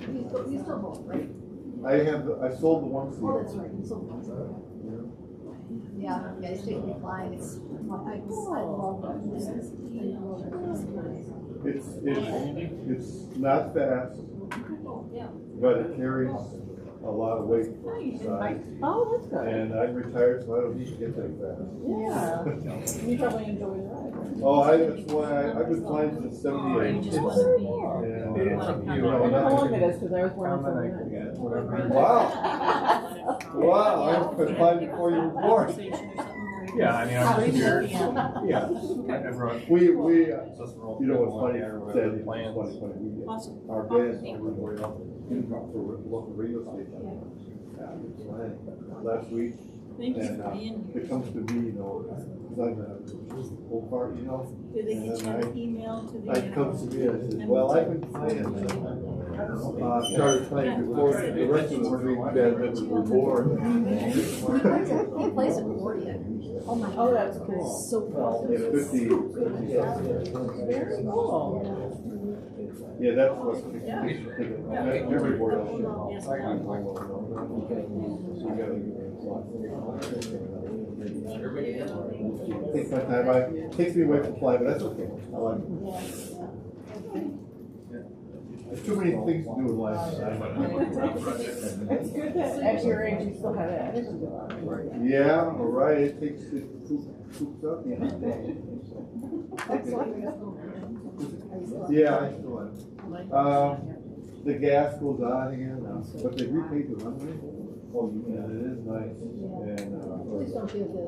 You still vote, right? I sold the one seat. Oh, that's right, you sold one seat. Yeah, yeah, it's taking me flying, I love It's not fast, but it carries a lot of weight for the size. Oh, that's good. And I'm retired, so I don't need to get that fast. Yeah. You probably enjoy the ride. Oh, that's why I've been flying since '78. just want to be How long it is, because I was born in Wow. Wow, I've been flying before you were born. Yeah, I mean, I'm here. Yeah. We, you know what's funny, Sandy, it's funny, our band, for local radio station, last week, and it comes to me, you know, because I'm an old fart, you know. Did they get you an email to the? It comes to me and I said, well, I've been playing, started playing before the rest of the three band members were born. He plays accordion. Oh my God. Oh, that's cool. So cool. Yeah, 50. Very cool. Yeah, that's what. Everybody else. Takes my time. It takes me away from flying, but that's okay. I like it. There's too many things to do in life. It's good that at your age you still have it. Yeah, all right. It takes it coops up. Yeah, I still am. The gas goes on again, but they repaid the runway. Oh, yeah, it is nice. And Please don't give the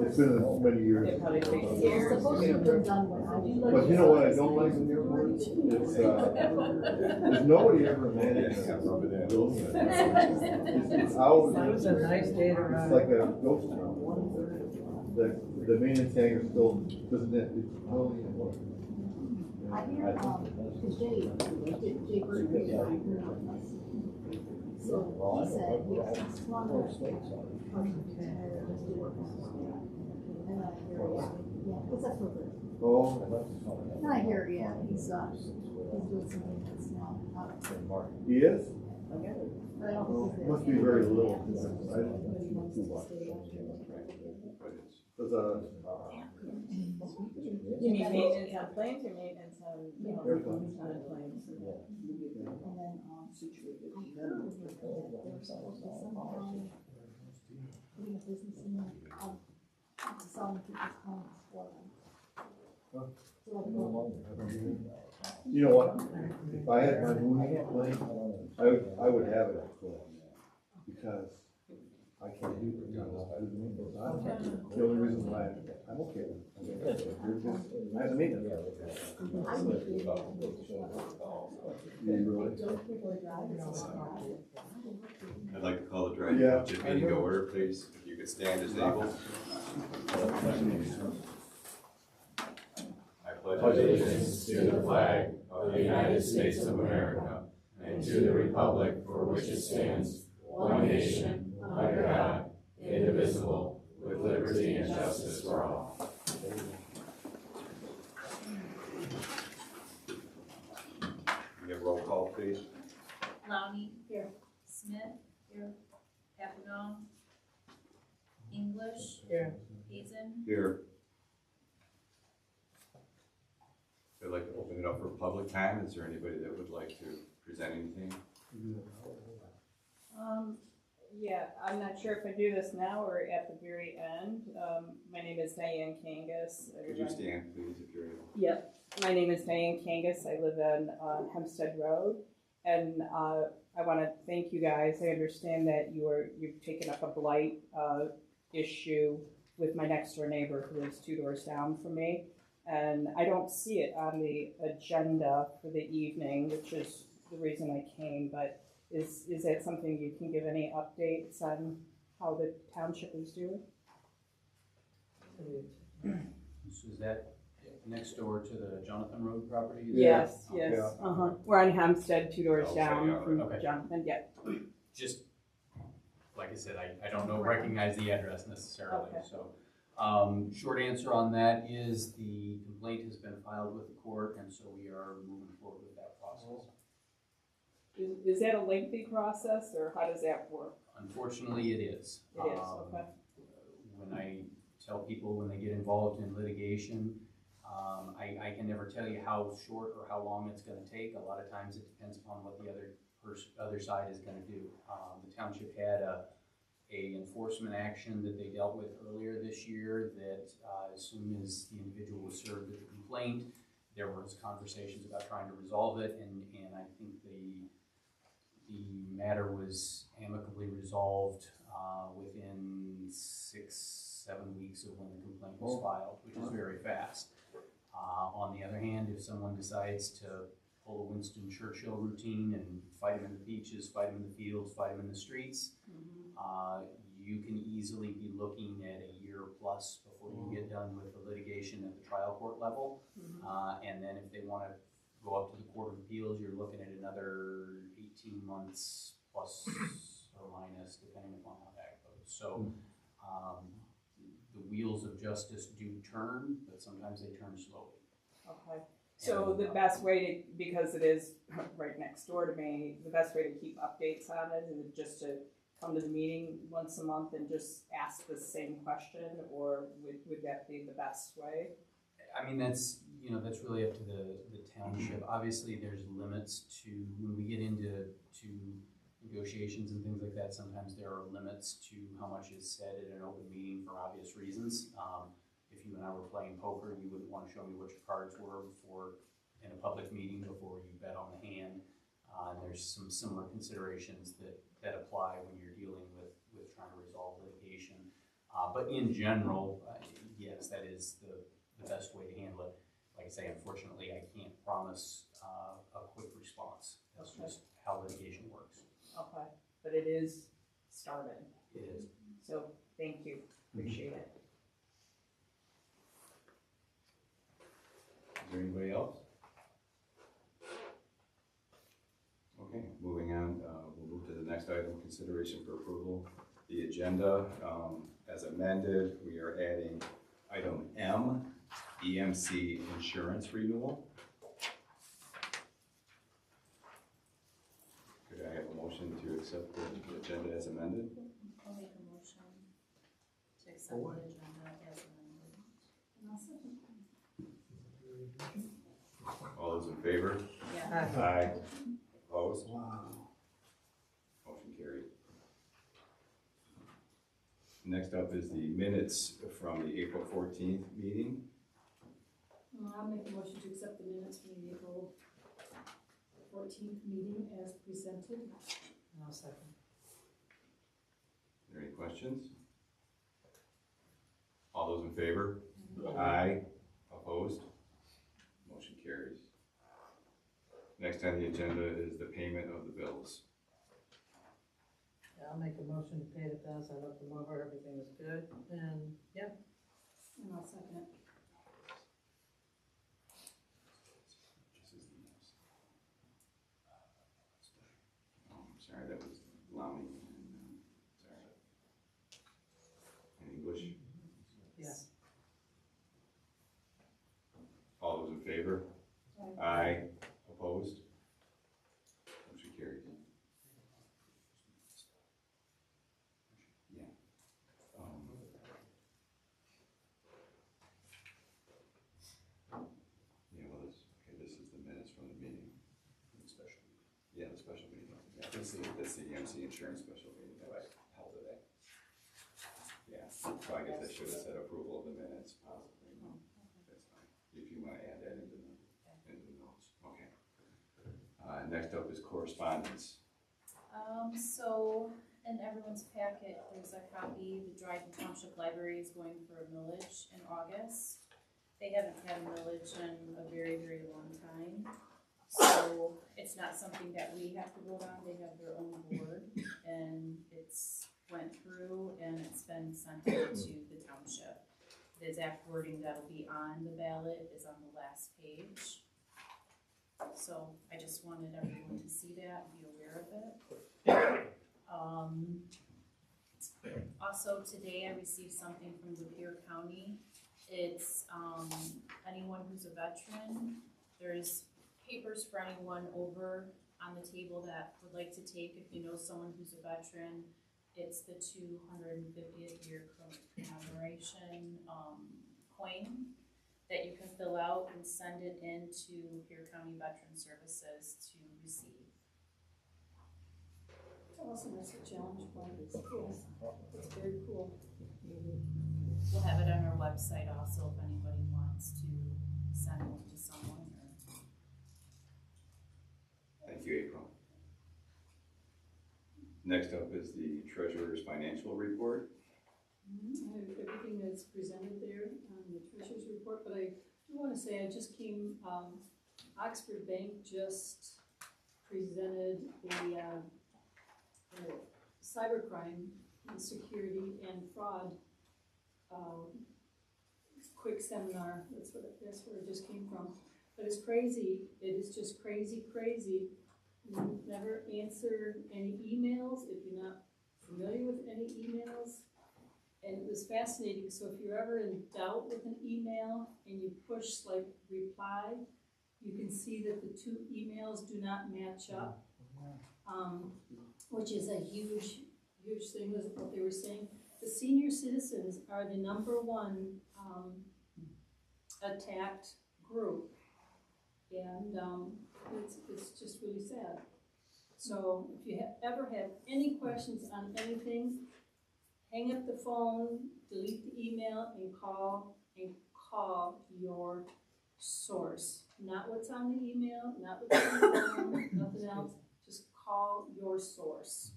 it's been many years. It probably takes years. It's supposed to have been done by. But you know what I don't like in the airport? It's there's nobody ever managed to rub it in. It's out. It was a nice day to ride. It's like a ghost town. The maintenance hangar still doesn't it? It's totally important. I hear, Jay Bird, so he said, it's one of those things. And I hear, yeah, because that's what it is. Oh, And I hear, yeah, he's doing something that's now. he is? But I don't Well, think he's must be very little. I don't know. You mean maintenance on planes or maintenance on, Airplanes. on planes? And then, situated. I heard that there's supposed to be someone putting a business in there, selling people's homes for them. You know what? If I had my movie plane, I would have it full because I can't do it. The only reason why I'm okay with it. You're just, I have to meet them. I'd like to call the Dryden Township meeting to order, please. If you could stand as able. I pledge allegiance to the flag of the United States of America and to the republic for which it stands, one nation, under God, indivisible, with liberty and justice for all. We have roll call, please. Lowney. Here. Smith. Here. Papagone. English. Here. Hazen. Here. I'd like to open it up for public time. Is there anybody that would like to present anything? Yeah, I'm not sure if I do this now or at the very end. My name is Diane Kangas. Could you stand, please, if you're able? Yep. My name is Diane Kangas. I live on Hempstead Road. And I want to thank you guys. I understand that you've taken up a blight issue with my next door neighbor who is 2 doors down from me. And I don't see it on the agenda for the evening, which is the reason I came. But is that something you can give any updates on how the township is doing? Is that next door to the Jonathan Road property? Yes, Yeah. yes. We're on Hempstead, 2 doors Okay, down yeah, from okay. Jonathan. Yeah. Just, like I said, I don't recognize the address necessarily, Okay. so. Short answer on that is the complaint has been filed with the court, and so we are moving forward with that. Is that a lengthy process, or how does that work? Unfortunately, it is. It is, okay. When I tell people when they get involved in litigation, I can never tell you how short or how long it's gonna take. A lot of times it depends upon what the other side is gonna do. The township had a enforcement action that they dealt with earlier this year that as soon as the individual was served with a complaint, there was conversations about trying to resolve it, and I think the matter was amicably resolved within 6-7 weeks of when the complaint was filed, which is very fast. On the other hand, if someone decides to pull a Winston Churchill routine and fight them in the beaches, fight them in the fields, fight them in the streets, you can easily be looking at a year plus before you get done with the litigation at the trial court level. And then if they want to go up to the Court of Appeals, you're looking at another 18 months plus or minus, depending upon how that goes. So the wheels of justice do turn, but sometimes they turn slowly. Okay. So the best way to, because it is right next door to me, the best way to keep updates on it is just to come to the meeting once a month and just ask the same question, or would that be the best way? I mean, that's really up to the township. Obviously, there's limits to, when we get into negotiations and things like that, sometimes there are limits to how much is said at an open meeting for obvious reasons. If you and I were playing poker, you wouldn't want to show me what your cards were in a public meeting before you bet on the hand. And there's some similar considerations that apply when you're dealing with trying to resolve litigation. But in general, yes, that is the best way to handle it. Like I say, unfortunately, I can't promise a quick response. That's just how litigation works. Okay, but it is started. It is. So thank you, appreciate it. Is there anybody else? Okay, moving on, we'll move to the next item, consideration for approval. The agenda, as amended, we are adding item M, EMC insurance renewal. Could I have a motion to accept the agenda as amended? I'll make a motion to accept the agenda as amended. And I'll second. All those in favor? Yeah. Aye. Opposed? Motion carried. Next up is the minutes from the April 14th meeting. I'll make a motion to accept the minutes from the April 14th meeting as presented. I'll second. Are there any questions? All those in favor? Aye. Opposed? Motion carries. Next on the agenda is the payment of the bills. Yeah, I'll make a motion to pay the bills. I looked them over, everything was good, and, yep. And I'll second. Oh, I'm sorry, that was Lowney. Sorry. In English? Yes. All those in favor? Aye. Opposed? Motion carries. Yeah. Yeah, well, this is the minutes from the meeting. The special meeting. Yeah, the special meeting. Yeah, that's the EMC insurance special meeting that I held today. Yeah, so I guess I should have said approval of the minutes, possibly. No, that's fine. If you want to add that into the notes. Okay. Next up is correspondence. So in everyone's packet, there's a copy. The Dryden Township Library is going for a millage in August. They haven't had a millage in a very, very long time. So it's not something that we have to vote on. They have their own board, and it's went through and it's been sent out to the township. The exact wording that'll be on the ballot is on the last page. So I just wanted everyone to see that and be aware of it. Also today I received something from Lapeer County. It's anyone who's a veteran, there's papers for anyone over on the table that would like to take, if you know someone who's a veteran. It's the 250th year commemoration coin that you can fill out and send it in to Pierre County Veteran Services to receive. Awesome, that's a challenge point. It's cool. It's very cool. We'll have it on our website also if anybody wants to send it to someone. Thank you, April. Next up is the treasurer's financial report. I have everything that's presented there on the treasurer's report, but I do want to say I just came, Oxford Bank just presented a cybercrime and security and fraud quick seminar. That's where it just came from. But it's crazy. It is just crazy. You never answer any emails if you're not familiar with any emails. And it was fascinating. So if you're ever in doubt with an email and you push like reply, you can see that the two emails do not match up, which is a huge thing, was what they were saying. The senior citizens are the #1 attacked group. And it's just really sad. So if you ever have any questions on anything, hang up the phone, delete the email, and call your source. Not what's on the email, not what's on the phone, nothing else. Just call your source.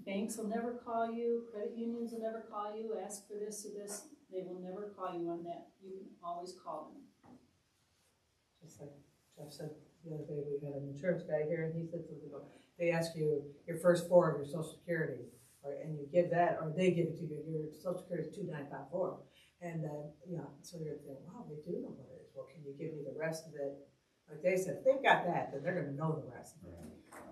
Banks will never call you. Credit unions will never call you. Ask for this or this. They will never call you on that. You can always call them. Just like Jeff said the other day, we had an insurance guy here, and he said something about, they ask you your first four of your social security, and you give that, or they give it to you, your social security is 2954. And so you're thinking, wow, they do know what it is. Well, can you give me the rest of it? Like they said, if they've got that, then they're gonna know the rest of it.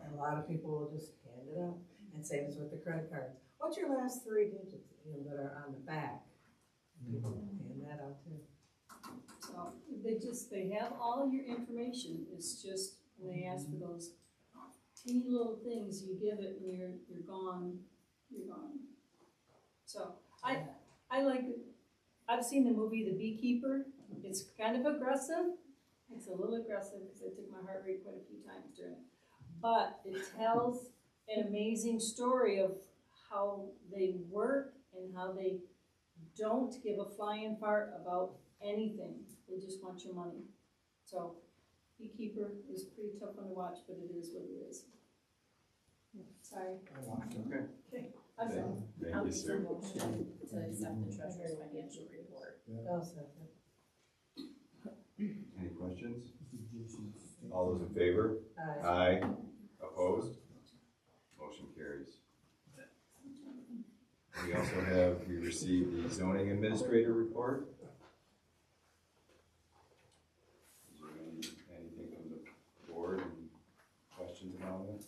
And a lot of people will just hand it up. And same as with the credit cards. What's your last 3 digits, that are on the back? People hand that out too. So they have all your information. It's just when they ask for those teeny little things, you give it and you're gone. You're gone. So I like it. I've seen the movie The Beekeeper. It's kind of aggressive. It's a little aggressive because I took my heart rate quite a few times during it. But it tells an amazing story of how they work and how they don't give a flying fart about anything. They just want your money. So Beekeeper is pretty tough one to watch, but it is what it is. Sorry. Okay. I'm sorry. Thank I'll you, make a sir. motion to accept the treasurer's financial report. I'll second. Any questions? All those in favor? Aye. Opposed? Motion carries. We received the zoning administrator report. Is there anything from the board and questions about it?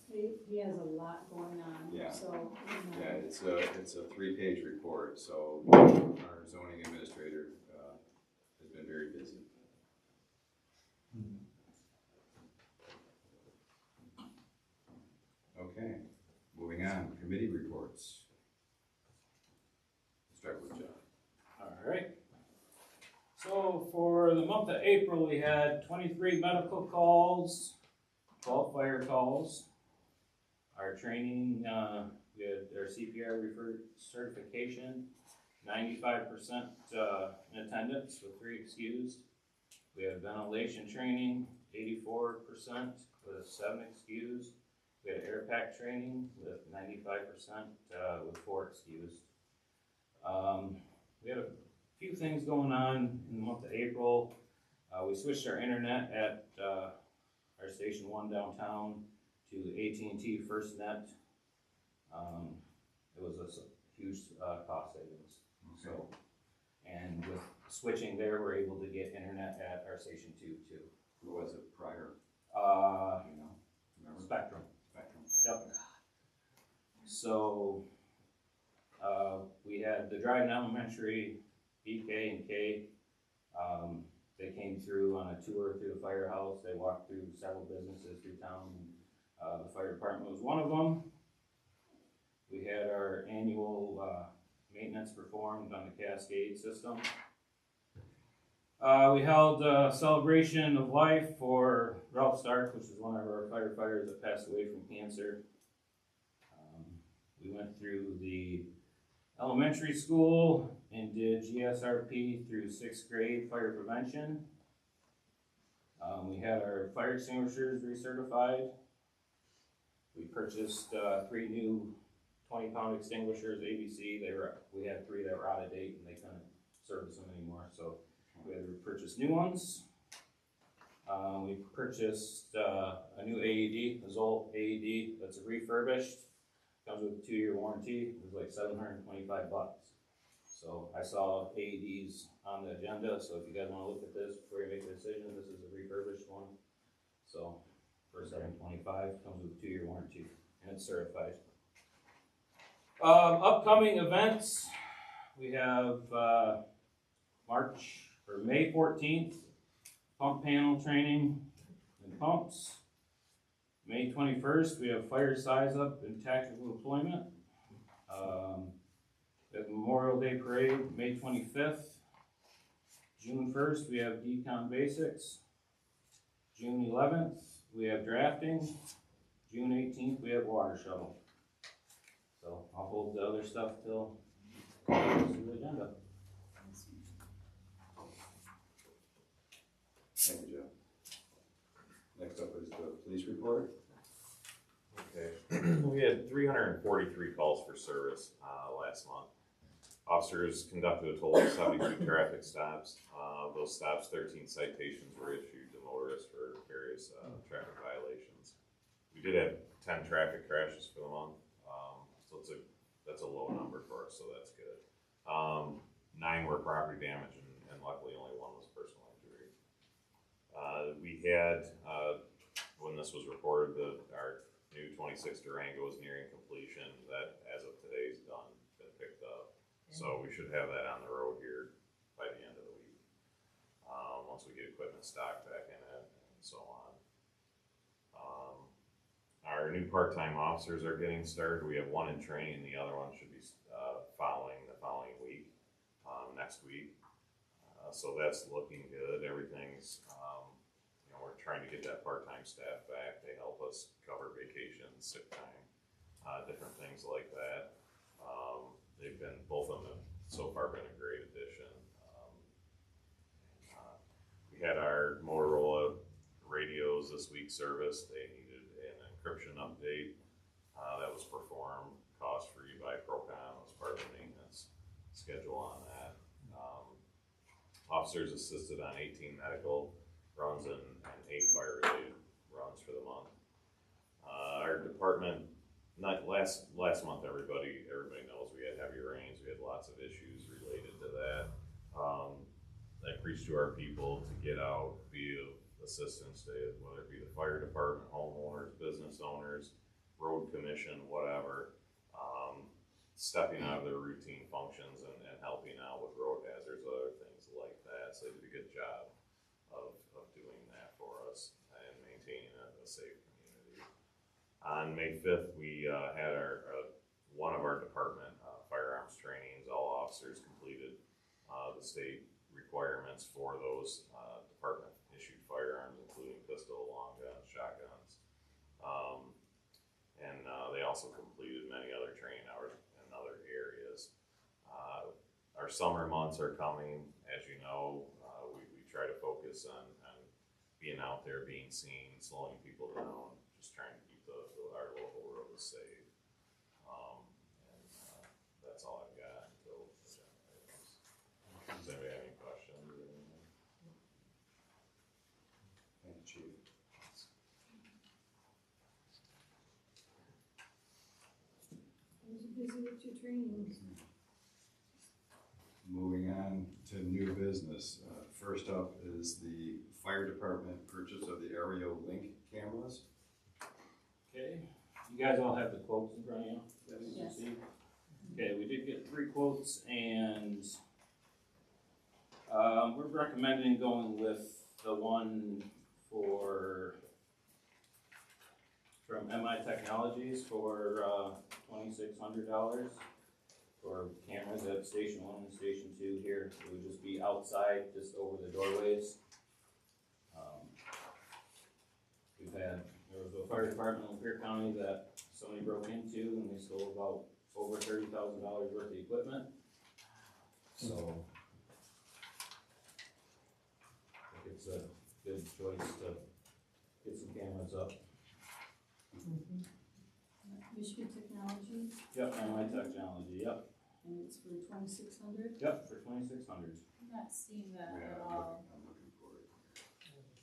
He has a lot going on. Yeah. So Yeah, it's a 3-page report, so our zoning administrator has been very busy. Okay, moving on, committee reports. Start with Jeff. All right. So for the month of April, we had 23 medical calls, 12 fire calls. Our training, we had our CPR certification, 95% in attendance with 3 excused. We had ventilation training, 84% with 7 excused. We had air pack training with 95% with 4 excused. We had a few things going on in the month of April. We switched our internet at our Station 1 downtown to AT&T FirstNet. It was a huge cost savings. So, and with switching there, we're able to get internet at our Station 2 too. Who was it prior? Remember? Spectrum. Yep. So, we had the Dryden Elementary, BK and K. They came through on a tour through the firehouse. They walked through several businesses through town. The fire department was one of them. We had our annual maintenance performed on the Cascade system. We held a celebration of life for Ralph Stark, which is one of our firefighters that passed away from cancer. We went through the elementary school and did GSRP through 6th grade fire prevention. We had our fire extinguishers recertified. We purchased 3 new 20-pound extinguishers, ABC. We had 3 that were out of date and they couldn't service them anymore, so we had to purchase new ones. We purchased a new AED, a Zoll AED that's refurbished. Comes with a 2-year warranty. It was like $725. So I saw AEDs on the agenda, so if you guys want to look at this before you make a decision, this is a refurbished one. So for $725, comes with a 2-year warranty, and it's certified. Upcoming events, we have May 14th, pump panel training and pumps. May 21st, we have fire size up and tactical deployment. We have Memorial Day Parade, May 25th. June 1st, we have decon basics. June 11th, we have drafting. June 18th, we have water shuttle. So I'll hold the other stuff till the agenda. Thank you, Joe. Next up is the police report. Okay, we had 343 calls for service last month. Officers conducted a total of 72 traffic stops. Those stops, 13 citations were issued to motorists for various traffic violations. We did have 10 traffic crashes for the month, so that's a low number for us, so that's good. 9 were property damage, and luckily only 1 was personal injury. We had, when this was reported, our new 26 Durango is nearing completion. That, as of today, is done, been picked up. So we should have that on the road here by the end of the week, once we get equipment stocked back in it and so on. Our new part-time officers are getting started. We have 1 in training, the other one should be following the following week, next week. So that's looking good. Everything's, we're trying to get that part-time staff back. They help us cover vacations, sick time, different things like that. They've been, both of them have so far been a great addition. We had our Motorola radios this week serviced. They needed an encryption update. That was performed cost-free by Procon. It was part of the maintenance schedule on that. Officers assisted on 18 medical runs and 8 fire-related runs for the month. Our department, not last month, everybody knows we had heavy rains. We had lots of issues related to that. That preached to our people to get out, be of assistance to, whether it be the fire department, homeowners, business owners, road commission, whatever, stepping out of their routine functions and helping out with road hazards, other things like that. So they did a good job of doing that for us and maintaining a safe community. On May 5th, we had one of our department firearms trainings. All officers completed the state requirements for those department issued firearms, including pistol, long guns, shotguns. And they also completed many other training hours in other areas. Our summer months are coming. As you know, we try to focus on being out there, being seen, slowing people down, just trying to keep our local roads safe. And that's all I've got until agenda items. Does anybody have any questions? Thank you, Chief. I was busy with your trainings. Moving on to new business. First up is the fire department purchase of the aerial link cameras. Okay, you guys all have the quotes in front of you? Yes. Okay, we did get 3 quotes, and We're recommending going with the one from MI Technologies for $2,600 for cameras at Station 1 and Station 2 here. It would just be outside, just over the doorways. There was a fire department in Clear County that somebody broke into and they stole about over $30,000 worth of equipment. So I think it's a good choice to get some cameras up. Michigan Technology, Yep, MI Technology, yep, and it's for 2,600. yep, for 2,600. I'm not seeing that at all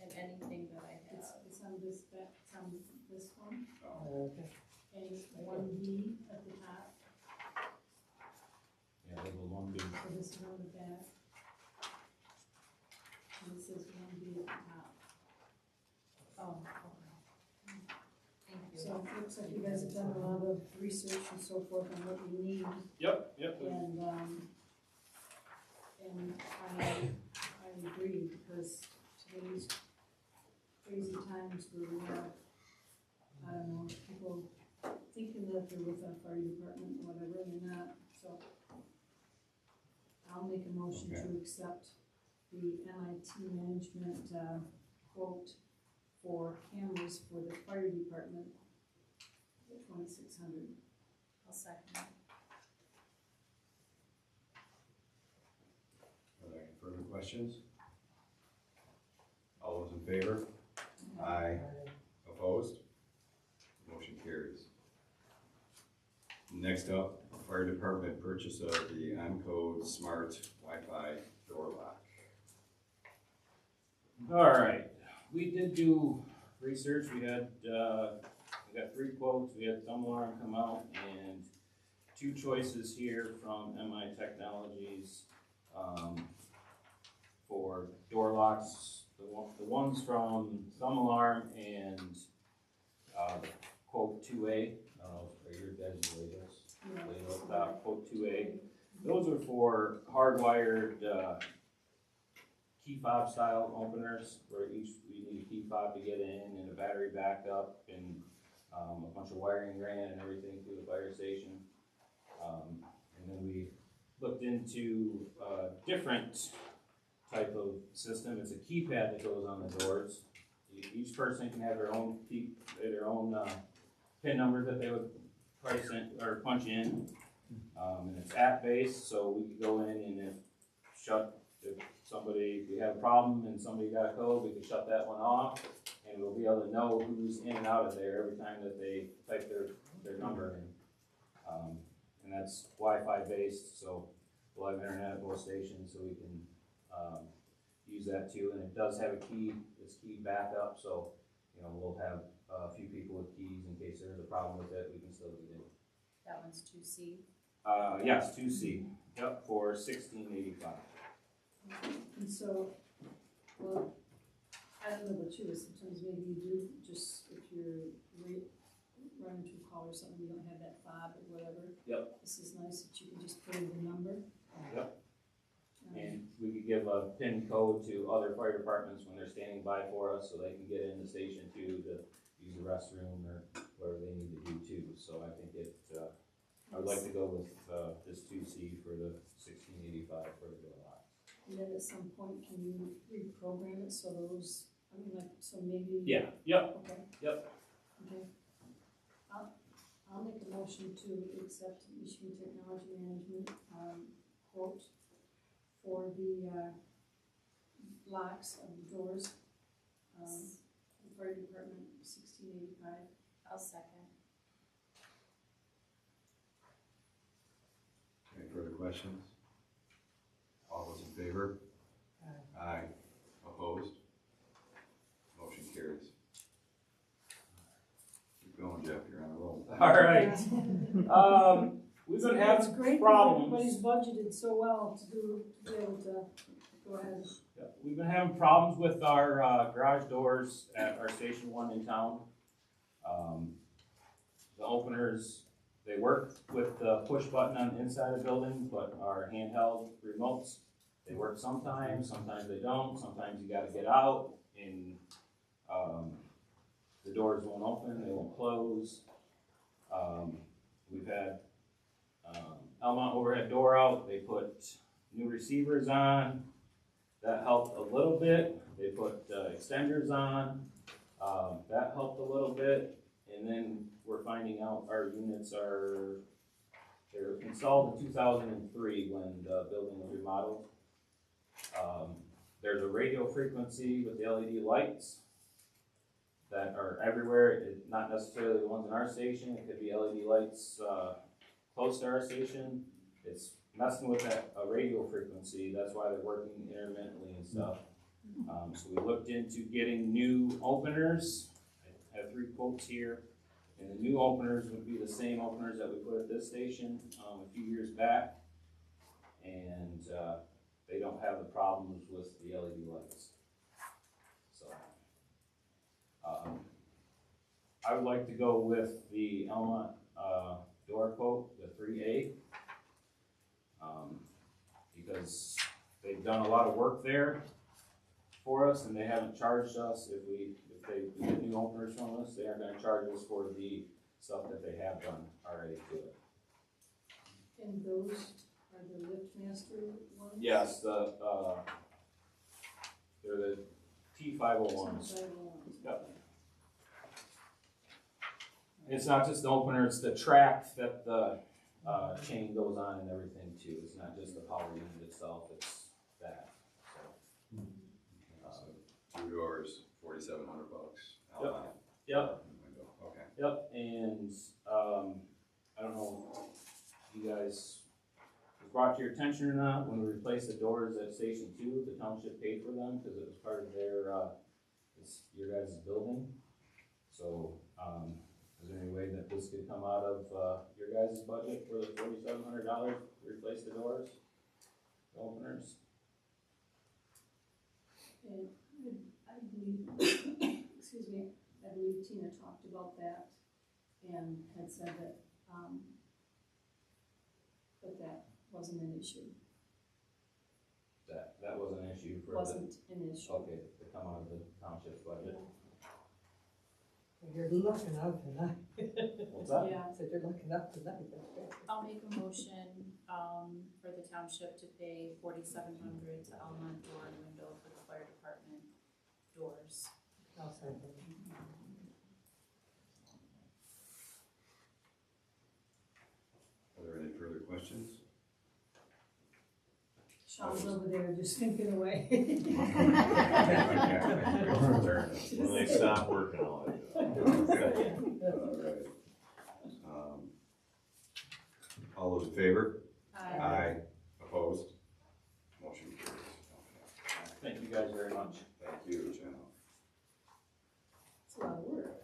in anything that I have. It's on this back, it's on this one, Okay. and it's 1B at the top, Yeah, level 1B. so this is on the back. And it says 1B at the top. Oh, okay. Thank you. So it looks like you guys have done a lot of research and so forth on what you need, Yep. and I agree, because today's crazy times where we have, I don't know, people thinking that they're with our fire department or whatever, and they're not, so. I'll make a motion to accept the MIT management, quote for cameras for the fire department at 2,600. I'll second it. Are there any further questions? All those in favor? Aye. Opposed? Motion carries. Next up, fire department purchase of the Encode Smart Wi-Fi door lock. All right, we did do research. We got 3 quotes. We had Thumb Alarm come out and 2 choices here from MI Technologies for door locks. The ones from Thumb Alarm and quote 2A. I don't know, are your guys' latest? Quote 2A. Those are for hardwired key fob style openers, where we need a key fob to get in and a battery backup and a bunch of wiring ran and everything through the fire station. And then we looked into a different type of system. It's a keypad that goes on the doors. Each person can have their own PIN number that they would price in or punch in, and it's app based, so we could go in and if we have a problem and somebody got a code, we could shut that one off, and we'll be able to know who's in and out of there every time that they type their number in. And that's Wi-Fi based, so we'll have internet at both stations, so we can use that too. And it does have it's key backup, so we'll have a few people with keys in case there's a problem with it. We can still get in. That one's 2C. Yes, 2C. Yep, for $1,685. And so, well, I don't know about you, sometimes maybe you do, just if you're running to a call or something, you don't have that fob or whatever. Yep. This is nice that you can just put in the number. Yep. And we could give a PIN code to other fire departments when they're standing by for us, so they can get in the station too to use the restroom or whatever they need to do too. So I think I would like to go with this 2C for the $1,685 for the door lock. And then at some point, can you reprogram it so those, so maybe? Yeah, yep, Okay. yep. Okay. I'll make a motion to accept Michigan Technology Management, quote for the, locks of the doors, the fire department, $1,685. I'll second. Any further questions? All those in favor? Aye. Opposed? Motion carries. Keep going, Jeff, you're on a roll. All right. We've been It's having great that problems. everybody's budgeted so well to be able to go ahead. Yeah, we've been having problems with our garage doors at our Station 1 in town. The openers, they work with the push button on the inside of the building, but our handheld remotes They work sometimes they don't, sometimes you gotta get out and, the doors won't open, they won't close. We've had, Elmont overhead door out, they put new receivers on, that helped a little bit. They put, extenders on, that helped a little bit. And then we're finding out our units they were installed in 2003 when the building was remodeled. There's a radio frequency with the LED lights that are everywhere, not necessarily the ones in our station, it could be LED lights close to our station. It's messing with that radio frequency, that's why they're working intermittently and stuff. So we looked into getting new openers. I have 3 quotes here. And the new openers would be the same openers that we put at this station a few years back. And they don't have the problems with the LED lights. So I would like to go with the Elmont door quote, the 3A. Because they've done a lot of work there for us, and they haven't charged us. If they get new openers from us, they aren't gonna charge us for the stuff that they have done already to it. And those are the LiftMaster ones? Yes, they're the T501s. Yep. It's not just the opener, it's the track that the chain goes on and everything too. It's not just the power unit itself, it's that. So, 2 doors, $4,700. Yep. Outline. Yep. Window. Okay. Yep, and, I don't know if you guys, was brought to your attention or not, when we replaced the doors at Station 2, the township paid for them, because it was part of their, it's your guys' building. So, is there any way that this could come out of, your guys' budget for the $4,700 to replace the doors, the openers? And I believe, excuse me, I believe Tina talked about that and had said that, that wasn't an issue. That was an issue for the, Wasn't an issue. okay, to come out of the township's budget. You're looking up tonight. What's that? Yeah. Said you're looking up tonight. I'll make a motion, for the township to pay $4,700 to Elmont Door and Window for the fire department doors. I'll second. Are there any further questions? Sean's over there just thinking away. When they stop working, I'll let you know. Okay. All right. All those in favor? Aye. Opposed? Motion carries. Okay. Thank you guys very much. Thank you, Jenna. It's a lot of work.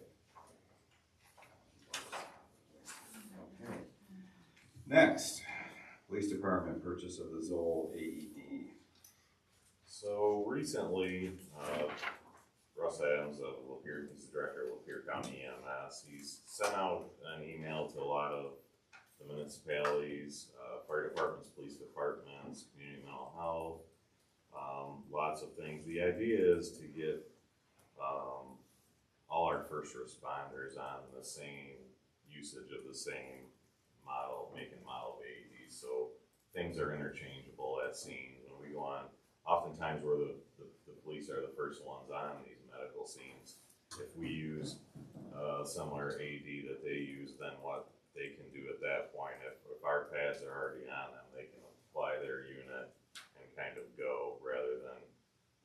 Okay. Next, police department purchase of the Zoll AED. So recently, Russ Adams of Lapeer, he's the director of Lapeer County EMS, he's sent out an email to a lot of the municipalities, fire departments, police departments, community mental health, lots of things. The idea is to get all our first responders on the same usage of the same model, make and model of AEDs, so things are interchangeable at scenes. When we go on, oftentimes we're the police are the first ones on these medical scenes. If we use a similar AED that they use, then what they can do at that point, if our pads are already on them, they can apply their unit and kind of go rather than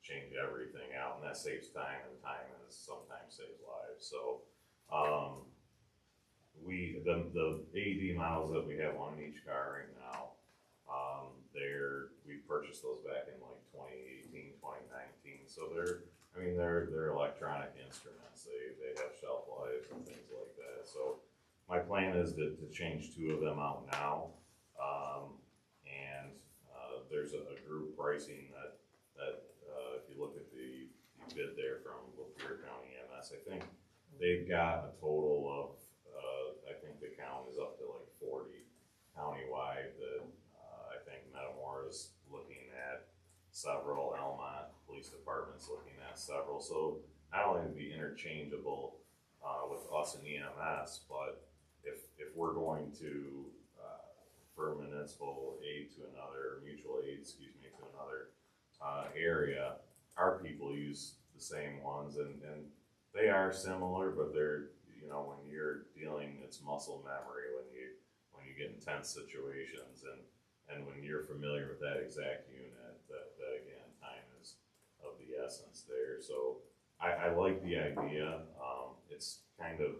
change everything out, and that saves time, and time is sometimes saves lives. So the AED models that we have on each car right now, we purchased those back in like 2018, 2019. So they're electronic instruments. They have shelf lives and things like that. So my plan is to change 2 of them out now. And there's a group pricing that if you look at the bid there from Lapeer County EMS, I think they've got a total of, I think the count is up to like 40 countywide that I think Metamore is looking at several, Elmont Police Department's looking at several, so not only to be interchangeable, with us and EMS, but if we're going to, for municipal aid to another, mutual aid, excuse me, to another, area, our people use the same ones, and they are similar, but they're, you know, when you're dealing, it's muscle memory when you get in tense situations, and when you're familiar with that exact unit, that again, time is of the essence there. So I like the idea. It's kind of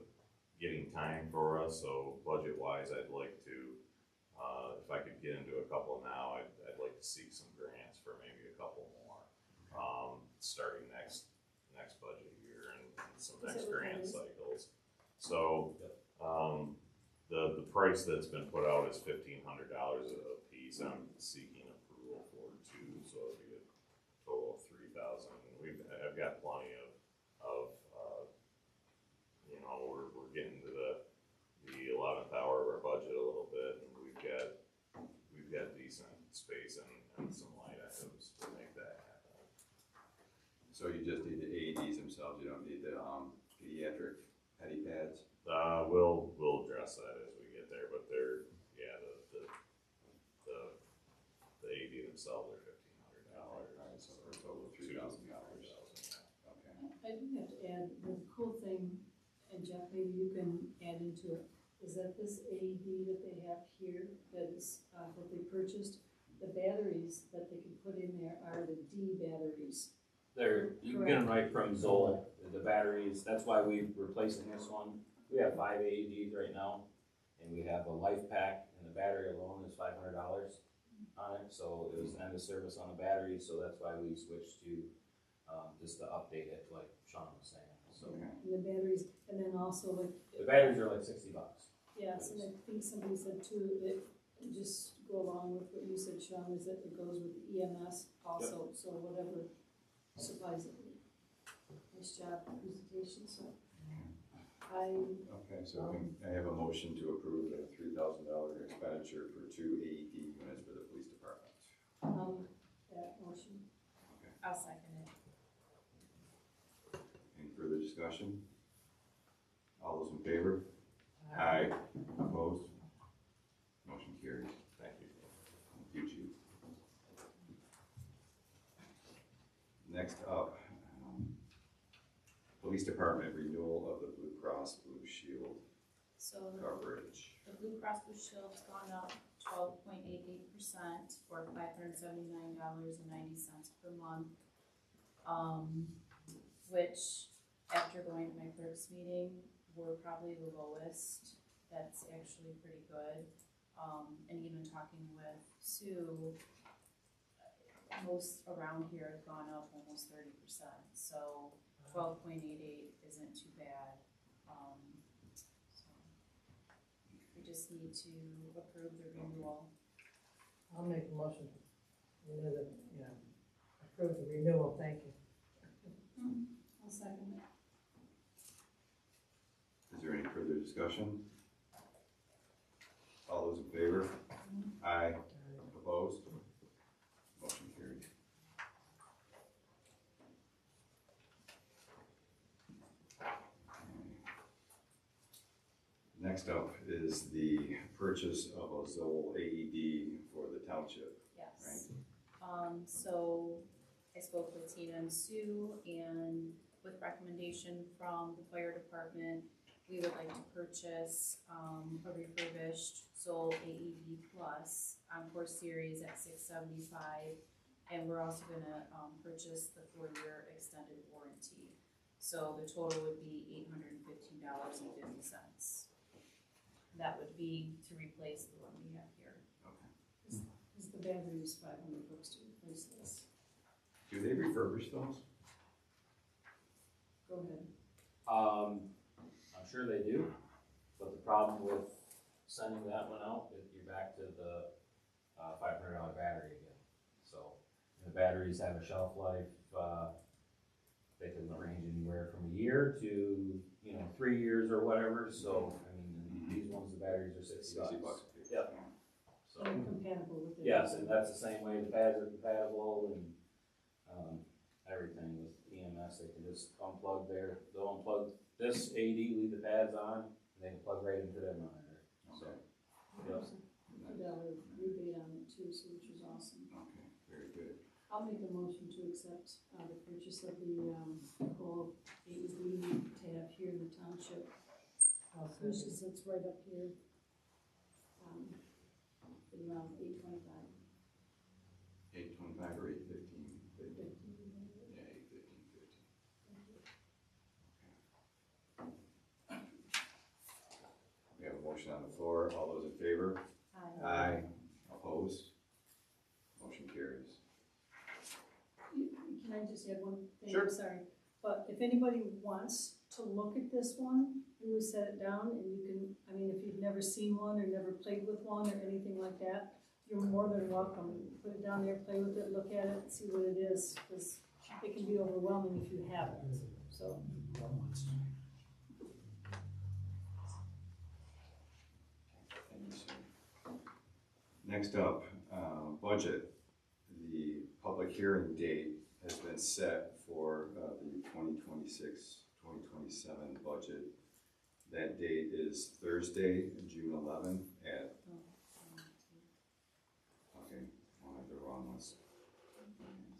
getting time for us, so budget wise, I'd like to, if I could get into a couple now, I'd like to seek some grants for maybe a couple more, starting next budget year and some next grant cycles. So, the price that's been put out is $1,500 a piece. I'm seeking approval for 2, so it'll be a total of $3,000. I've got plenty of you know, we're getting to the 11th hour of our budget a little bit, and we've got decent space and some light items to make that happen. So you just need the AEDs themselves, you don't need the pediatric pedi pads? We'll address that as we get there, but they're, yeah, the AED themselves are $1,500. Alright, so for a total of $3,000. Okay. I do have to add, the cool thing, and Jeff, maybe you can add into it, is that this AED that they have here, that is, that they purchased, the batteries that they can put in there are the D batteries. You can get them right from Zoll, the batteries, that's why we're replacing this one. We have 5 AEDs right now, and we have a life pack, and the battery alone is $500 on it, so it was end of service on the battery, so that's why we switched to, just to update it, like Sean was saying, so. And the batteries, and then also like. The batteries are like $60. Yes, and I think somebody said too, it, just go along with what you said, Sean, is that it goes with EMS also, so whatever supplies it. Nice job, presentation, so. Okay, so I have a motion to approve the $3,000 expenditure for 2 AED units for the police department. That motion. I'll second it. Any further discussion? All those in favor? Aye. Opposed? Motion carries. Thank you. Thank you, Chief. Next up, Police Department renewal of the Blue Cross Blue Shield So coverage. the Blue Cross Blue Shield's gone up 12.88% for $579.90 per month. Which, after going to my first meeting, we're probably the lowest. That's actually pretty good. And even talking with Sue, most around here have gone up almost 30%. So 12.88 isn't too bad. So we just need to approve the renewal. I'll make a motion, approve the renewal, thank you. I'll second it. Is there any further discussion? All those in favor? Aye. Opposed? Motion carried. Next up is the purchase of a Zoll AED for the township. Yes. So I spoke with Tina and Sue, and with recommendation from the fire department, we would like to purchase a refurbished Zoll AED Plus Encore Series at $675, and we're also gonna purchase the 4-year extended warranty. So the total would be $815.50. That would be to replace the one we have here. Is the battery is $500 to replace this? Do they refurbish those? Go ahead. I'm sure they do, but the problem with sending that one out is you're back to the $500 battery again. So the batteries have a shelf life, they can range anywhere from a year to 3 years or whatever. So I mean, these ones, the batteries are $60. Yep. So They're compatible with it. yes, and that's the same way the pads are compatible, and everything with EMS, they can just unplug they'll unplug this AD, leave the pads on, and they can plug right into their monitor, so. Yep. $2 rebate on it too, so which is awesome. Okay, very good. I'll make a motion to accept, the purchase of the, whole AED tab here in the township. Which is, it's right up here. For the amount of $825. 825 or 815? Yeah, 815. We have a motion on the floor. All those in favor? Aye. Opposed? Motion carries. Can I just add one thing? Sure. I'm sorry, but if anybody wants to look at this one, we set it down and you can, I mean, if you've never seen one or never played with one or anything like that, you're more than welcome. Put it down there, play with it, look at it, see what it is, because it can be overwhelming if you haven't, so. Thank you, sir. Next up, budget. The public hearing date has been set for the 2026-2027 budget. That date is Thursday, June 11th at, okay, I have the wrong ones.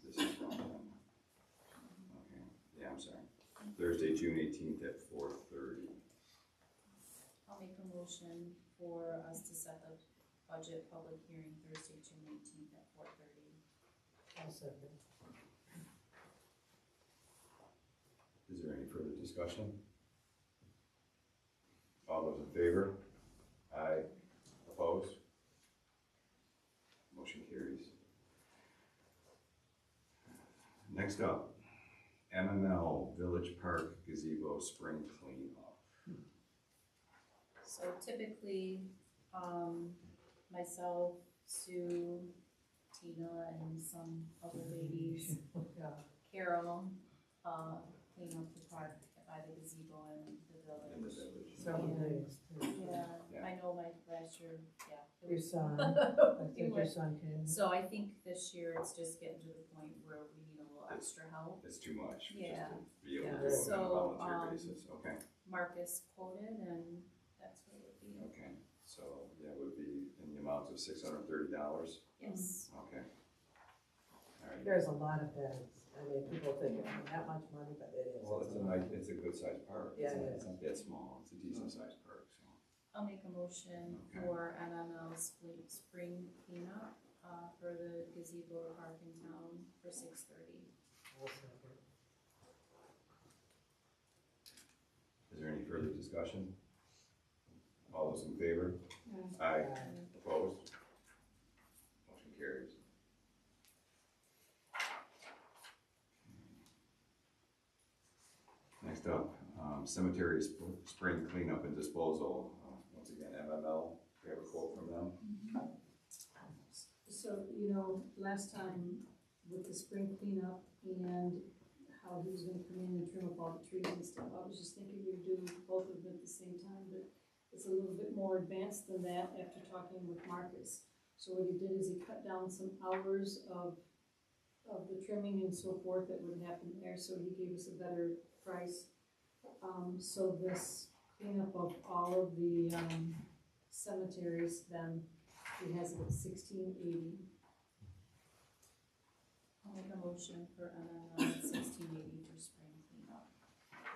This is wrong one. Okay, yeah, I'm sorry. Thursday, June 18th at 4:30. I'll make a motion for us to set the budget public hearing Thursday, June 18th at 4:30. I'll second. Is there any further discussion? All those in favor? Aye. Opposed? Motion carries. Next up, MML Village Park Gazebo Spring Cleanup. So typically, myself, Sue, Tina, and some other ladies, Yeah. Carol, clean up the park by the gazebo in the In the village. village. Several days. Yeah, I know my last year, yeah. it Your was- son, I think You your went- son came. So I think this year it's just getting to the point where we need a little extra help. It's too much, just Yeah. to be able to Yeah. do it on So, a volunteer basis, okay, Marcus quoted and that's what it would be. okay. So that would be in the amount of $630, Yes. okay. All right. There's a lot of beds. I mean, people think it's not that much money, but it is. Well, it's a nice, it's a good sized park. Yeah, It's not- it It's not that small, it's a decent sized park, so. I'll make a motion Okay. for MML's spring cleanup, for the gazebo park in town for 6:30. I'll second. Is there any further discussion? All those in favor? Aye. Aye. Opposed? Motion carries. Next up, cemetery spring cleanup and disposal. Once again, MML, we have a quote from them. So, last time with the spring cleanup and how he was gonna come in and trim up all the trees and stuff, I was just thinking we'd do both of them at the same time, but it's a little bit more advanced than that after talking with Marcus. So what he did is he cut down some hours of the trimming and so forth that would happen there, so he gave us a better price. So this cleanup of all of the, cemeteries, then he has it at $16.80. I'll make a motion for MML at 1680 for spring cleanup.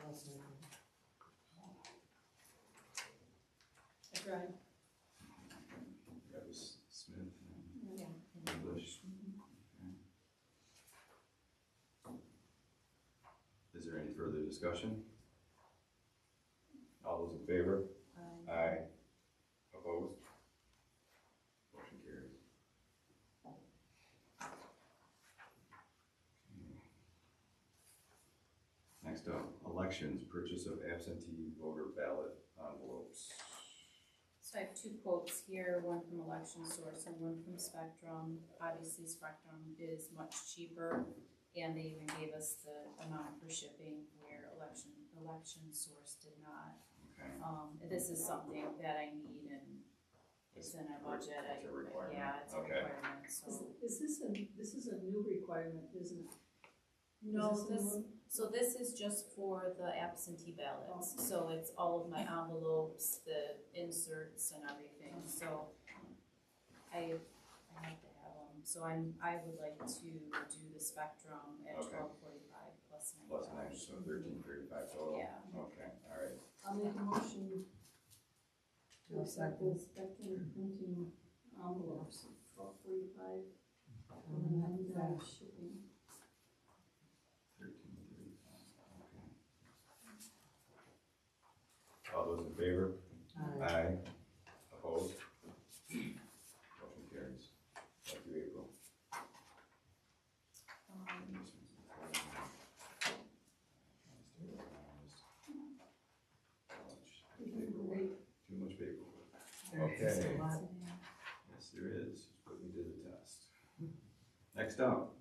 I'll second. I tried. That was Smith Yeah. and English. Is there any further discussion? All those in favor? Aye. Opposed? Motion carries. Next up, elections, purchase of absentee voter ballot envelopes. So I have two quotes here, one from Election Source and one from Spectrum. Obviously Spectrum is much cheaper and they even gave us the amount for shipping where Election Source did not. Okay. This is something that I need and it's in our budget. It's a requirement. Yeah, it's a Okay. requirement, so. This is a new requirement, isn't it? No, Is this this, so this is just for the absentee ballots, so it's all of my envelopes, the inserts and everything, so I have to have them, so I would like to do the spectrum at Okay. 12.45 plus Plus $9. 9, so 13.35 total? Yeah. Okay, all right. I'll make a motion to I'll accept second. the spectrum printing envelopes, $12.45, and $9 shipping. 13.35, okay. All those in favor? Aye. Aye. Opposed? Motion carries. Thank you, April. Too much paper. Okay. Just a lot. Yes, there is. Just put me to the test. Next up.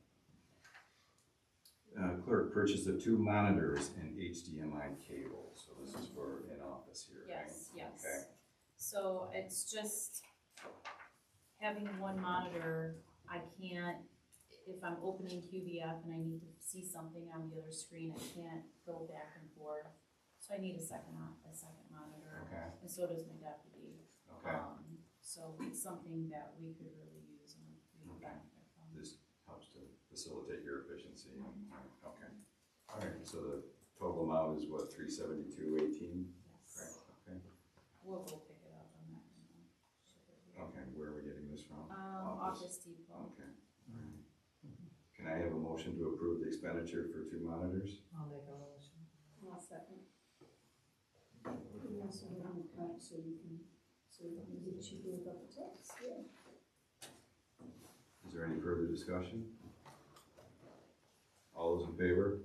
Clerk, purchase of 2 monitors and HDMI cable. So this is for in-office here, right? Yes, yes. Okay. So it's just having one monitor, I can't, if I'm opening QVF and I need to see something on the other screen, I can't go back and forth. So I need a second monitor, Okay, and so does my deputy. okay. So it's something that we could really use and we would Okay. benefit from. This helps to facilitate your efficiency. Okay. All right, so the total amount is what, 372.18? Correct, Yes. okay. We'll go pick it up, I'm not gonna ship it here. Okay, where are we getting this from? Office Depot. Okay, all right. Can I have a motion to approve the expenditure for 2 monitors? I'll make a motion. I'll second. We also have an account so you can get cheaper without the tax, yeah. Is there any further discussion? All those in favor?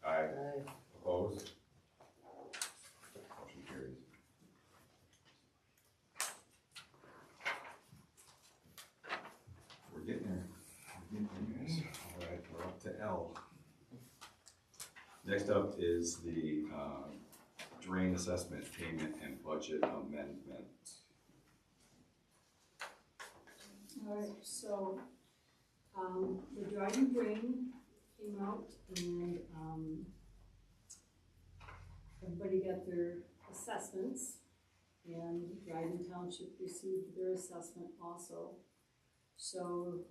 Aye. Aye. Opposed? Motion carries. We're getting there. We're getting there, guys. All right, we're up to L. Next up is the drain assessment payment and budget amendment. All right, so, the Dryden drain came out and, everybody got their assessments, and Dryden Township received their assessment also. So,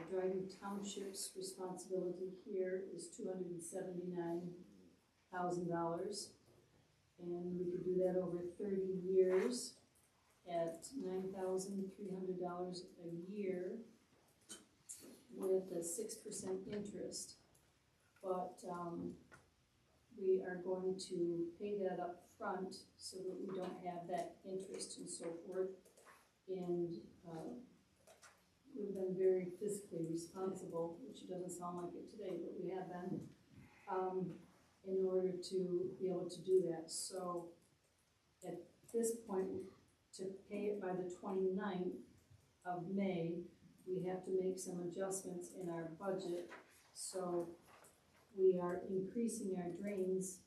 Dryden Township's responsibility here is $279,000. And we could do that over 30 years at $9,300 a year with a 6% interest. But we are going to pay that up front so that we don't have that interest and so forth. And we've been very fiscally responsible, which doesn't sound like it today, but we have been, in order to be able to do that. So at this point, to pay it by the 29th of May, we have to make some adjustments in our budget. So we are increasing our drains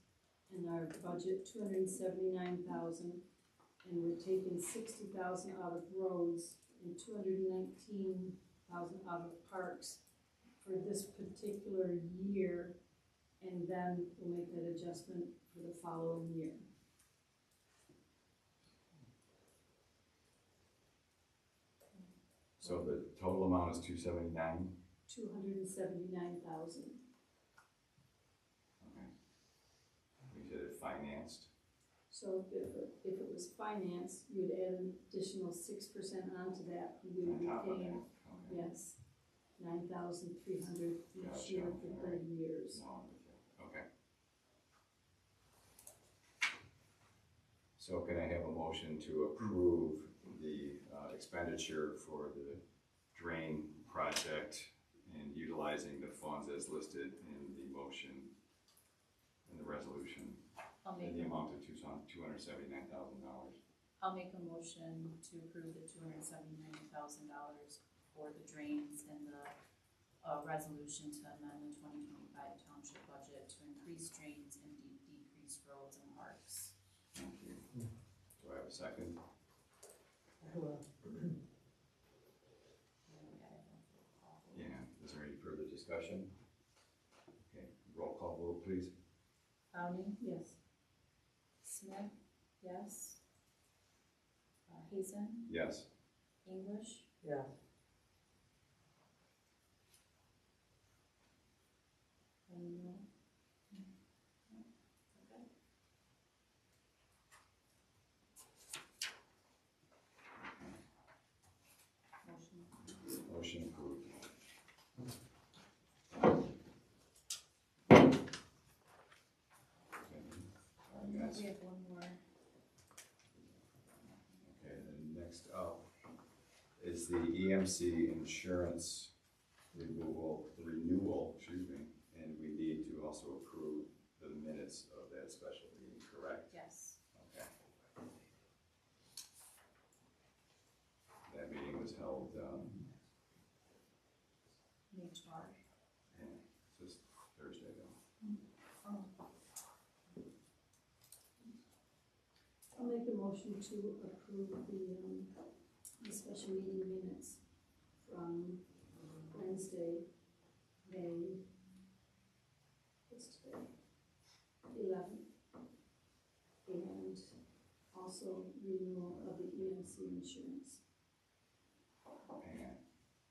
in our budget, $279,000, and we're taking $60,000 out of roads and $219,000 out of parks for this particular year, and then we'll make that adjustment for the following year. So the total amount is 279? $279,000. Okay. We said it financed? So if it was financed, you would add an additional 6% onto that, and we would be On top of that, paying, okay. yes, $9,300 each Gotcha. year for 30 years. No, I'm with you. Okay. So can I have a motion to approve the expenditure for the drain project and utilizing the funds as listed in the motion, in the resolution, in the amount of $279,000? I'll make a motion to approve the $279,000 for the drains and the resolution to amend the 2025 township budget to increase drains and decrease roads and parks. Thank you. Do I have a second? I will. Yeah, is there any further discussion? Downey, Yes. Smith, yes. Hazen, Yes. English, Yeah. and no. Okay. Motion. Motion approved. Yes. We have one more. Okay, then next up is the EMC insurance renewal, excuse me, and we need to also approve the minutes of that special meeting, correct? Yes. Okay. That meeting was held, May 12th. this Thursday though. Oh. I'll make a motion to approve the special meeting minutes from Wednesday, May, what's today? 11th. And also renewal of the EMC insurance. And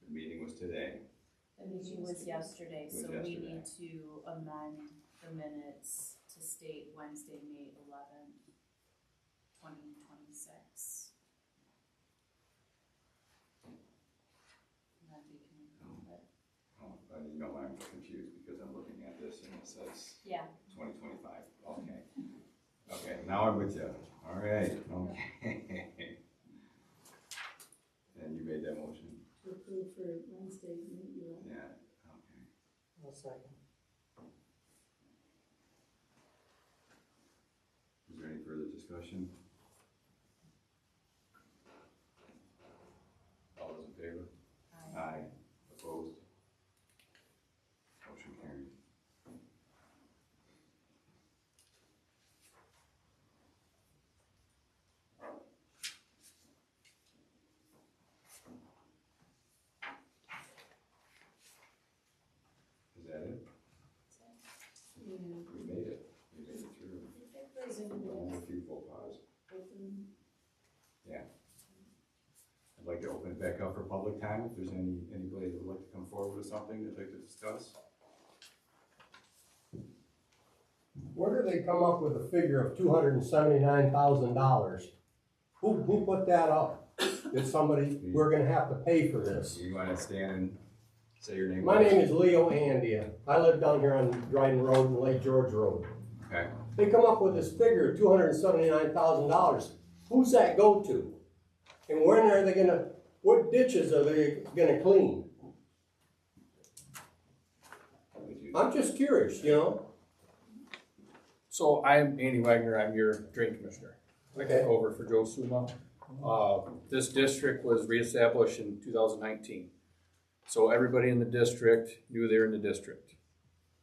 the meeting was today. The meeting was yesterday, Was so we yesterday. need to amend the minutes to state Wednesday, May 11th, 2026. And then we can approve it. Oh, you know, I'm confused because I'm looking at this and it says Yeah. 2025, okay. Okay, now I'm with you, all right, okay. And you made that motion? To approve for Wednesday, May 11th. Yeah, okay. I'll second. Is there any further discussion? All those in favor? Aye. Opposed? Motion carried. Is that it? Yeah. We made it. We made it through. Is anybody Only else a few full pause. open? I'd like to open it back up for public time, if there's anybody that would like to come forward with something they'd like to discuss. Where did they come up with a figure of $279,000? Who put that up? Did somebody, we're gonna have to pay for this? You wanna stand and say your name? My name is Leo Andia. I live down here on Dryden Road and Lake George Road. Okay, They come up with this figure of $279,000. Who's that go to? And when are they gonna, what ditches are they gonna clean? I'm just curious, you know? So I'm Andy Wagner, I'm your drain commissioner. Okay. Over for Joe Suma. This district was reestablished in 2019. So everybody in the district knew they were in the district.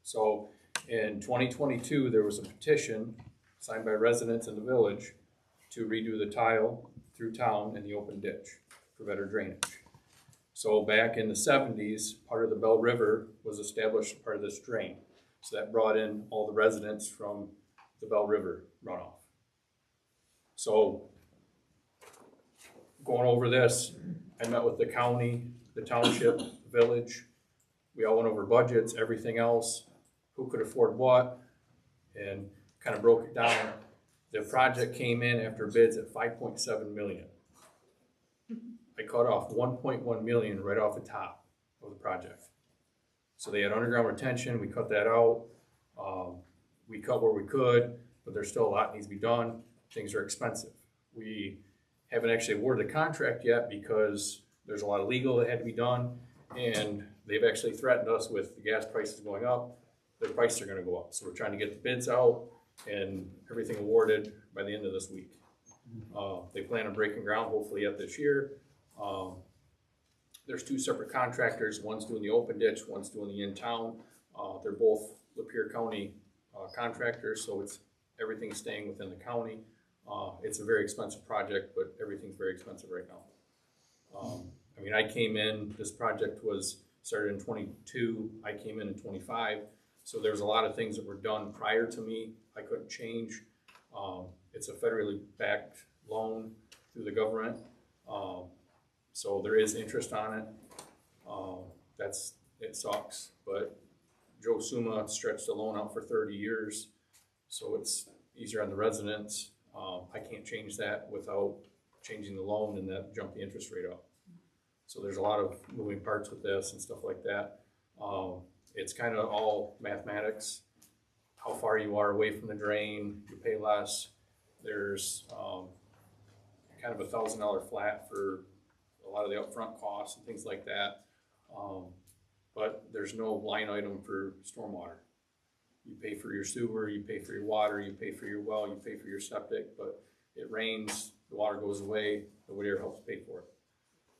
So in 2022, there was a petition signed by residents in the village to redo the tile through town and the open ditch for better drainage. So back in the 70s, part of the Bell River was established as part of this drain. So that brought in all the residents from the Bell River runoff. So going over this, I met with the county, the township, village. We all went over budgets, everything else, who could afford what, and kind of broke it down. The project came in after bids at 5.7 million. I cut off 1.1 million right off the top of the project. So they had underground retention, we cut that out. We cut where we could, but there's still a lot needs to be done. Things are expensive. We haven't actually awarded the contract yet because there's a lot of legal that had to be done, and they've actually threatened us with the gas prices going up, the prices are gonna go up. So we're trying to get the bids out and everything awarded by the end of this week. They plan on breaking ground hopefully yet this year. There's two separate contractors, one's doing the open ditch, one's doing the in-town. They're both Lapeer County contractors, so everything's staying within the county. It's a very expensive project, but everything's very expensive right now. I mean, I came in, this project was started in 22, I came in 25, so there's a lot of things that were done prior to me I couldn't change. It's a federally backed loan through the government. So there is interest on it. It sucks, but Joe Suma stretched the loan out for 30 years, so it's easier on the residents. I can't change that without changing the loan and that jump the interest rate up. So there's a lot of moving parts with this and stuff like that. It's kind of all mathematics. How far you are away from the drain, you pay less. There's kind of $1,000 flat for a lot of the upfront costs and things like that. But there's no line item for stormwater. You pay for your sewer, you pay for your water, you pay for your well, you pay for your septic, but it rains, the water goes away, nobody ever helps pay for it.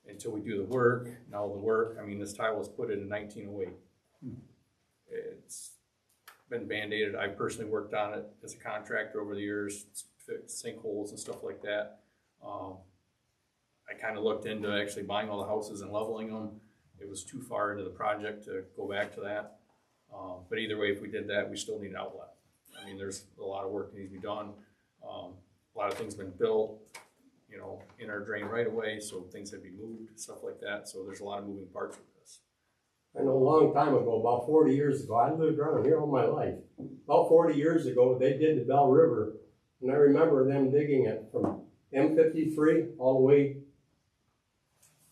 Until we do the work. Now the work, I mean, this tile was put in 1908. It's been band-aided. I personally worked on it as a contractor over the years, fixed sinkholes and stuff like that. I kind of looked into actually buying all the houses and leveling them. It was too far into the project to go back to that. But either way, if we did that, we still need an outlet. I mean, there's a lot of work that needs to be done. A lot of things have been built, you know, in our drain right away, so things had to be moved, stuff like that. So there's a lot of moving parts with this. I know a long time ago, about 40 years ago, I lived around here all my life. About 40 years ago, they did the Bell River, and I remember them digging it from M53 all the way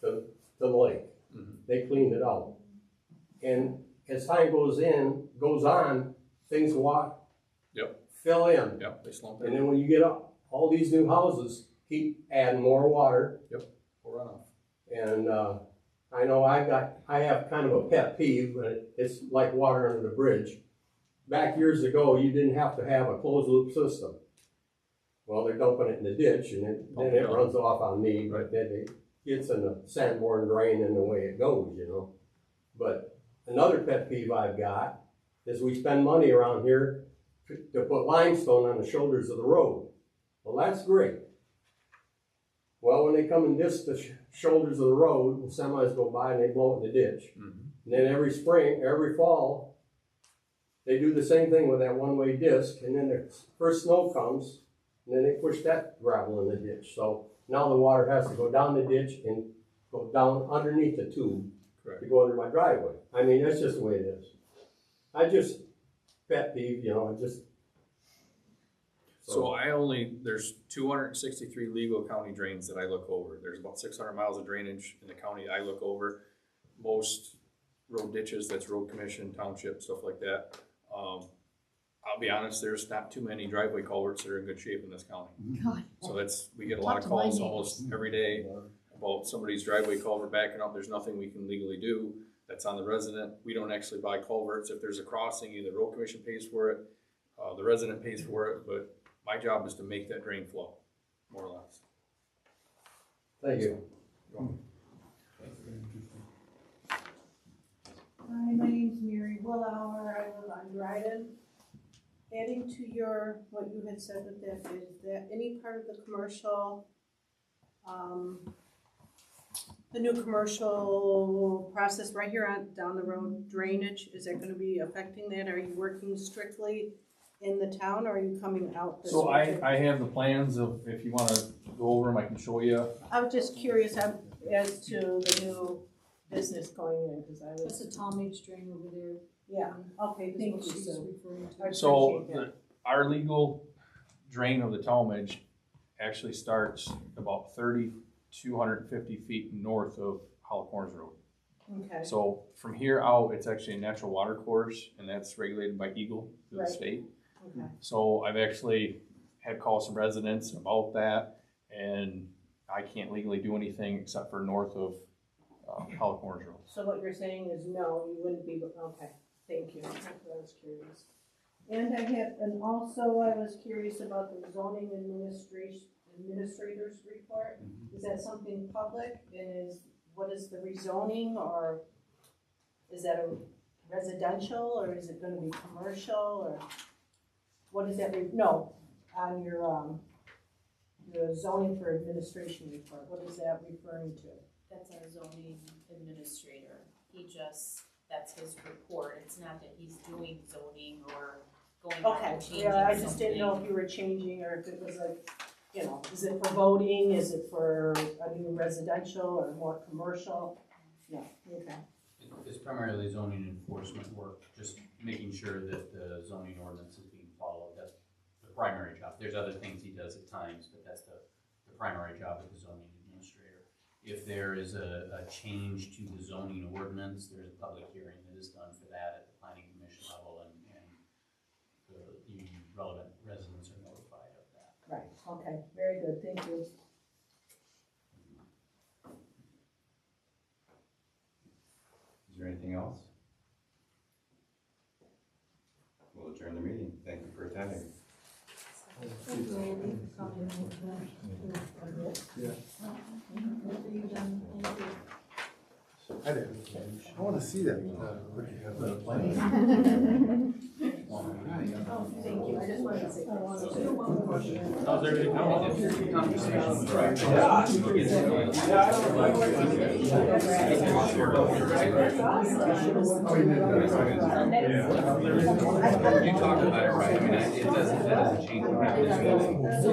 to the lake. Mm-hmm. They cleaned it out. And as time goes on, things fill in. Yep, they slump And in. then when you get up, all these new houses keep adding more water. Yep, we'll run off. And I know I have kind of a pet peeve, but it's like water under the bridge. Back years ago, you didn't have to have a closed loop system. Well, they're dumping it in the ditch, and then it runs off on me, but then it gets in the sandborne drain and the way it goes, you know. But another pet peeve I've got is we spend money around here to put limestone on the shoulders of the road. Well, that's great. Well, when they come and disc the shoulders of the road, the semis go by and they blow it in the ditch. Mm-hmm. And then every fall, they do the same thing with that one-way disc, and then the first snow comes, and then they push that gravel in the ditch. So now the water has to go down the ditch and go down underneath the tube. Correct. To go under my driveway. I mean, that's just the way it is. Pet peeve, you know, So there's 263 legal county drains that I look over. There's about 600 miles of drainage in the county I look over. Most road ditches, that's road commission, township, stuff like that. I'll be honest, there's not too many driveway culverts that are in good shape in this county. God. So we get a lot of calls almost every day about somebody's driveway culvert backing up. There's nothing we can legally do. That's on the resident. We don't actually buy culverts. If there's a crossing, either road commission pays for it, the resident pays for it, but my job is to make that drain flow, more or less. Thank you. Hi, my name's Mary Willauer. I live on Dryden. Adding to what you had said with that, is that any part of the commercial, the new commercial process right here down the road, drainage, is that gonna be affecting that? Are you working strictly in the town, or are you coming out this way? I have the plans of, if you wanna go over them, I can show you. I was just curious as to the new business going in, because I That's was, a Tom H. drain over there. yeah, okay, thank you, She's so. referring to. I So appreciate that. our legal drain of the Talmadge actually starts about 250 feet north of Hollow Corners Road. Okay, So from here out, it's actually a natural water course, and that's regulated by Eagle through the Right. state. okay. So I've actually had calls from residents about that, and I can't legally do anything except for north of Hollow Corners Road. So what you're saying is no, you wouldn't be, okay, thank you, that's what I was curious. And I was curious about the zoning administrator's report. Is that something public, and what is the rezoning, or is that a residential, or is it gonna be commercial, or what is that, on your zoning for administration report, what is that referring to? That's our zoning administrator. That's his report. It's not that he's doing zoning or going back Okay, and changing yeah, I just didn't know something. if you were changing or if it was like, you know, is it for voting, is it for a new residential or more commercial? No, okay. It's primarily zoning enforcement work, just making sure that the zoning ordinance is being followed. That's the primary job. There's other things he does at times, but that's the primary job of the zoning administrator. If there is a change to the zoning ordinance, there's a public hearing that is done for that at the planning commission level, and the relevant residents are notified of that. Right, okay, very good, thank you. Is there anything else? We'll adjourn the meeting. Thank you for attending. I wanna see that. Thank you, I just wanted to say. How's everything going? You talked about it, right? I mean, that doesn't change what happens.